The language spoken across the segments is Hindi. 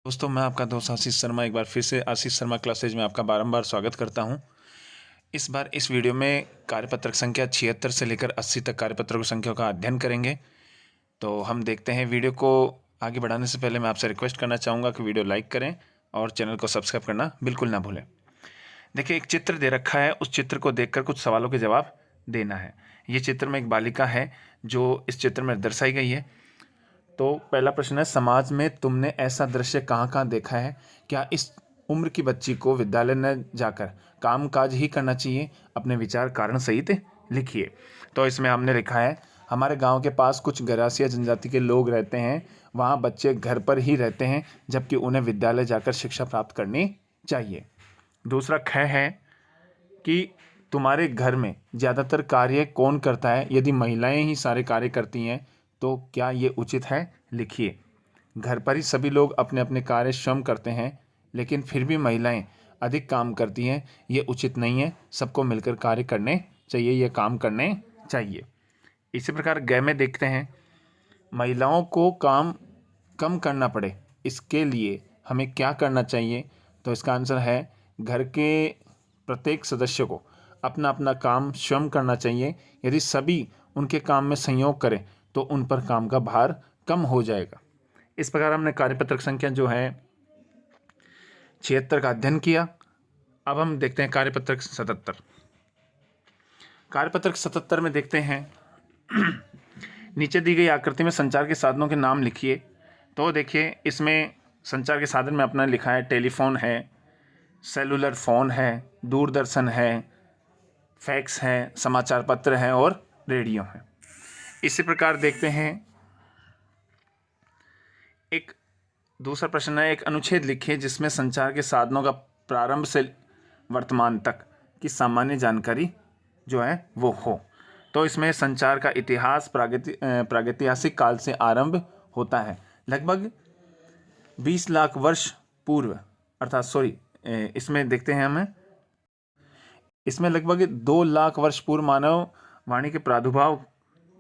दोस्तों, मैं आपका दोस्त आशीष शर्मा एक बार फिर से आशीष शर्मा क्लासेज में आपका बारंबार स्वागत करता हूं। इस बार इस वीडियो में कार्यपत्रक संख्या 76 से लेकर 80 तक कार्यपत्रक संख्या का अध्ययन करेंगे। तो हम देखते हैं। वीडियो को आगे बढ़ाने से पहले मैं आपसे रिक्वेस्ट करना चाहूँगा कि वीडियो लाइक करें और चैनल को सब्सक्राइब करना बिल्कुल ना भूलें। देखिए, एक चित्र दे रखा है, उस चित्र को देखकर कुछ सवालों के जवाब देना है। ये चित्र में एक बालिका है जो इस चित्र में दर्शाई गई है। तो पहला प्रश्न है, समाज में तुमने ऐसा दृश्य कहाँ कहाँ देखा है? क्या इस उम्र की बच्ची को विद्यालय न जाकर काम काज ही करना चाहिए? अपने विचार कारण सहित लिखिए। तो इसमें हमने लिखा है, हमारे गांव के पास कुछ गरासिया जनजाति के लोग रहते हैं। वहाँ बच्चे घर पर ही रहते हैं, जबकि उन्हें विद्यालय जाकर शिक्षा प्राप्त करनी चाहिए। दूसरा ख है कि तुम्हारे घर में ज़्यादातर कार्य कौन करता है? यदि महिलाएं ही सारे कार्य करती हैं तो क्या ये उचित है? लिखिए। घर पर ही सभी लोग अपने अपने कार्य स्वयं करते हैं, लेकिन फिर भी महिलाएं अधिक काम करती हैं। ये उचित नहीं है। सबको मिलकर कार्य करने चाहिए, ये काम करने चाहिए। इसी प्रकार ग में देखते हैं, महिलाओं को काम कम करना पड़े, इसके लिए हमें क्या करना चाहिए? तो इसका आंसर है, घर के प्रत्येक सदस्य को अपना अपना काम स्वयं करना चाहिए। यदि सभी उनके काम में सहयोग करें तो उन पर काम का भार कम हो जाएगा। इस प्रकार हमने कार्यपत्रक संख्या जो है 76 का अध्ययन किया। अब हम देखते हैं कार्यपत्रक 77। कार्यपत्रक 77 में देखते हैं, नीचे दी गई आकृति में संचार के साधनों के नाम लिखिए। तो देखिए, इसमें संचार के साधन में अपना लिखा है, टेलीफोन है, सेलुलर फ़ोन है, दूरदर्शन है, फैक्स है, समाचार पत्र है और रेडियो है। इसी प्रकार देखते हैं, एक दूसरा प्रश्न है, एक अनुच्छेद लिखिए जिसमें संचार के साधनों का प्रारंभ से वर्तमान तक की सामान्य जानकारी जो है वो हो। तो इसमें संचार का इतिहास प्रागैतिहासिक काल से आरंभ होता है, लगभग 20 लाख वर्ष पूर्व, इसमें देखते हैं हमें, इसमें लगभग 2 लाख वर्ष पूर्व मानव वाणी के प्रादुर्भाव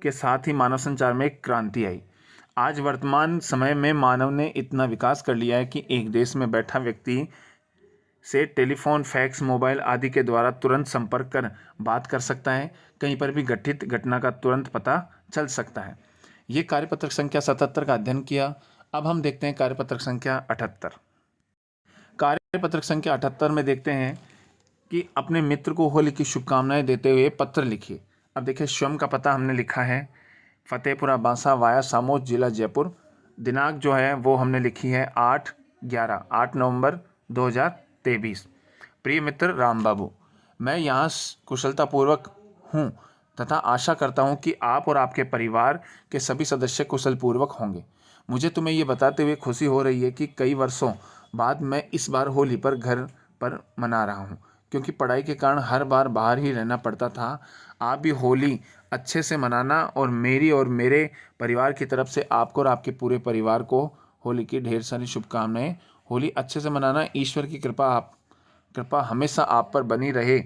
के साथ ही मानव संचार में एक क्रांति आई। आज वर्तमान समय में मानव ने इतना विकास कर लिया है कि एक देश में बैठा व्यक्ति से टेलीफोन, फैक्स, मोबाइल आदि के द्वारा तुरंत संपर्क कर बात कर सकता है। कहीं पर भी घटित घटना का तुरंत पता चल सकता है। ये कार्यपत्रक संख्या 77 का अध्ययन किया। अब हम देखते हैं कार्यपत्रक संख्या 78। कार्यपत्रक संख्या 78 में देखते हैं कि अपने मित्र को होली की शुभकामनाएं देते हुए पत्र लिखिए। अब देखिए, स्वयं का पता हमने लिखा है, फतेहपुरा बांसा वाया सामोद, जिला जयपुर। दिनांक जो है वो हमने लिखी है 8 नवंबर 2023। प्रिय मित्र राम बाबू, मैं यहाँ कुशलतापूर्वक हूँ तथा आशा करता हूँ कि आप और आपके परिवार के सभी सदस्य कुशलपूर्वक होंगे। मुझे तुम्हें ये बताते हुए खुशी हो रही है कि कई वर्षों बाद मैं इस बार होली पर घर पर मना रहा हूँ, क्योंकि पढ़ाई के कारण हर बार बाहर ही रहना पड़ता था। आप भी होली अच्छे से मनाना और मेरी और मेरे परिवार की तरफ से आपको और आपके पूरे परिवार को होली की ढेर सारी शुभकामनाएं। होली अच्छे से मनाना। ईश्वर की कृपा हमेशा आप पर बनी रहे।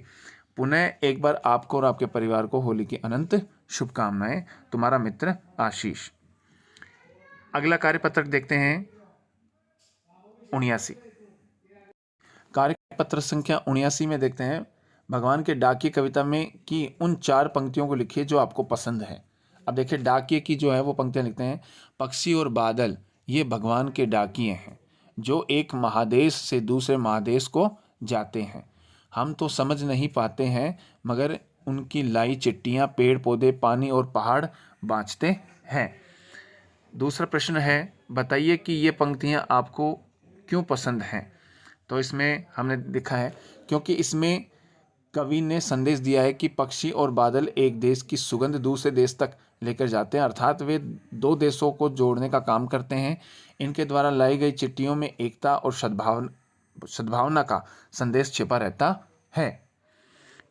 पुनः एक बार आपको और आपके परिवार को होली की अनंत शुभकामनाएं। तुम्हारा मित्र आशीष। अगला कार्यपत्रक देखते हैं 79। कार्यपत्र संख्या 79 में देखते हैं, भगवान के डाकिये कविता में की उन 4 पंक्तियों को लिखिए जो आपको पसंद है। अब देखिए, डाकिये की जो है वो पंक्तियां लिखते हैं, पक्षी और बादल ये भगवान के डाकिये हैं, जो एक महादेश से दूसरे महादेश को जाते हैं। हम तो समझ नहीं पाते हैं, मगर उनकी लाई चिट्ठियाँ पेड़ पौधे, पानी और पहाड़ बाँचते हैं। दूसरा प्रश्न है, बताइए कि ये पंक्तियाँ आपको क्यों पसंद हैं? तो इसमें हमने लिखा है, क्योंकि इसमें कवि ने संदेश दिया है कि पक्षी और बादल एक देश की सुगंध दूसरे देश तक लेकर जाते हैं, अर्थात वे 2 देशों को जोड़ने का काम करते हैं। इनके द्वारा लाई गई चिट्ठियों में एकता और सद्भावना का संदेश छिपा रहता है।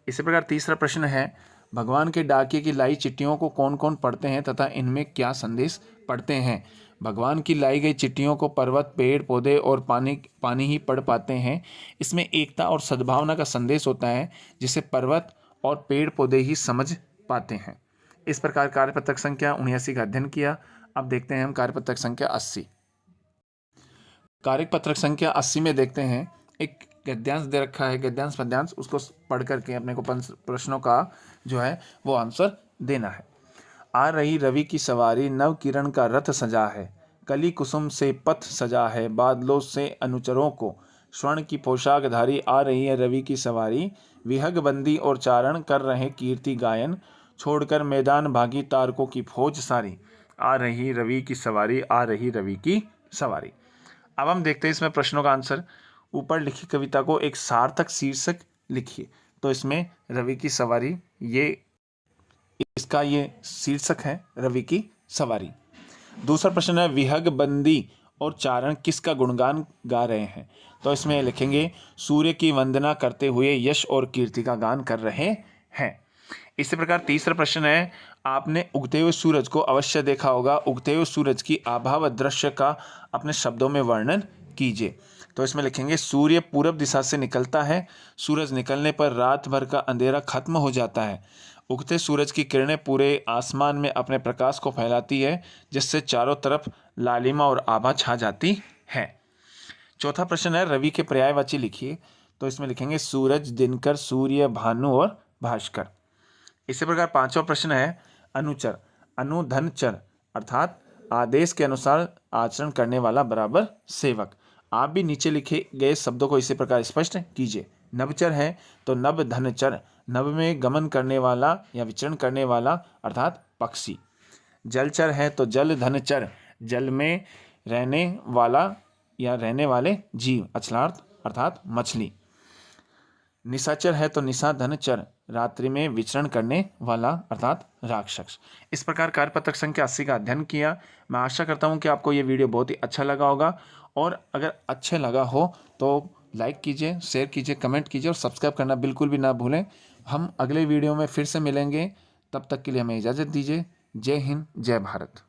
इसी प्रकार तीसरा प्रश्न है, भगवान के डाकिये की लाई चिट्ठियों को कौन कौन पढ़ते हैं तथा इनमें क्या संदेश पढ़ते हैं? भगवान की लाई गई चिट्ठियों को पर्वत, पेड़ पौधे और पानी ही पढ़ पाते हैं। इसमें एकता और सद्भावना का संदेश होता है, जिसे पर्वत और पेड़ पौधे ही समझ पाते हैं। इस प्रकार कार्यपत्रक संख्या 79 का अध्ययन किया। अब देखते हैं हम कार्यपत्रक संख्या 80। कार्यपत्रक संख्या 80 में देखते हैं, एक गद्यांश दे रखा है, गद्यांश पद्यांश, उसको पढ़ करके अपने को प्रश्नों का जो है वो आंसर देना है। आ रही रवि की सवारी, नव किरण का रथ सजा है, कली कुसुम से पथ सजा है, बादलों से अनुचरों को स्वर्ण की पोशाक धारी, आ रही है रवि की सवारी, विहग बंदी और चारण कर रहे कीर्ति गायन, छोड़कर मैदान भागी तारकों की फौज सारी, आ रही रवि की सवारी, आ रही रवि की सवारी। अब हम देखते हैं इसमें प्रश्नों का आंसर। ऊपर लिखी कविता को एक सार्थक शीर्षक लिखिए। तो इसमें रवि की सवारी, ये इसका ये शीर्षक है, रवि की सवारी। दूसरा प्रश्न है, विहग बंदी और चारण किसका गुणगान गा रहे हैं? तो इसमें लिखेंगे, सूर्य की वंदना करते हुए यश और कीर्ति का गान कर रहे हैं। इसी प्रकार तीसरा प्रश्न है, आपने उगते हुए सूरज को अवश्य देखा होगा, उगते हुए सूरज की आभा व दृश्य का अपने शब्दों में वर्णन कीजिए। तो इसमें लिखेंगे, सूर्य पूरब दिशा से निकलता है, सूरज निकलने पर रात भर का अंधेरा खत्म हो जाता है, उगते सूरज की किरणें पूरे आसमान में अपने प्रकाश को फैलाती है, जिससे चारों तरफ लालिमा और आभा छा जाती है। चौथा प्रश्न है, रवि के पर्यायवाची लिखिए। तो इसमें लिखेंगे, सूरज, दिनकर, सूर्य, भानु और भास्कर। इसी प्रकार पांचवा प्रश्न है, अनुचर, अनु धन चर, अर्थात आदेश के अनुसार आचरण करने वाला बराबर सेवक। आप भी नीचे लिखे गए शब्दों को इसी प्रकार स्पष्ट कीजिए। नभचर है तो नभ धन चर, नभ में गमन करने वाला या विचरण करने वाला अर्थात पक्षी। जलचर है तो जल धन चर, जल में रहने वाला या रहने वाले जीव, अचलार्थ अर्थात मछली। निशाचर है तो निशा धन चर, रात्रि में विचरण करने वाला अर्थात राक्षस। इस प्रकार कार्यपत्रक संख्या 80 का अध्ययन किया। मैं आशा करता हूं कि आपको ये वीडियो बहुत ही अच्छा लगा होगा, और अगर अच्छे लगा हो तो लाइक कीजिए, शेयर कीजिए, कमेंट कीजिए और सब्सक्राइब करना बिल्कुल भी ना भूलें। हम अगले वीडियो में फिर से मिलेंगे, तब तक के लिए हमें इजाज़त दीजिए। जय हिंद, जय भारत।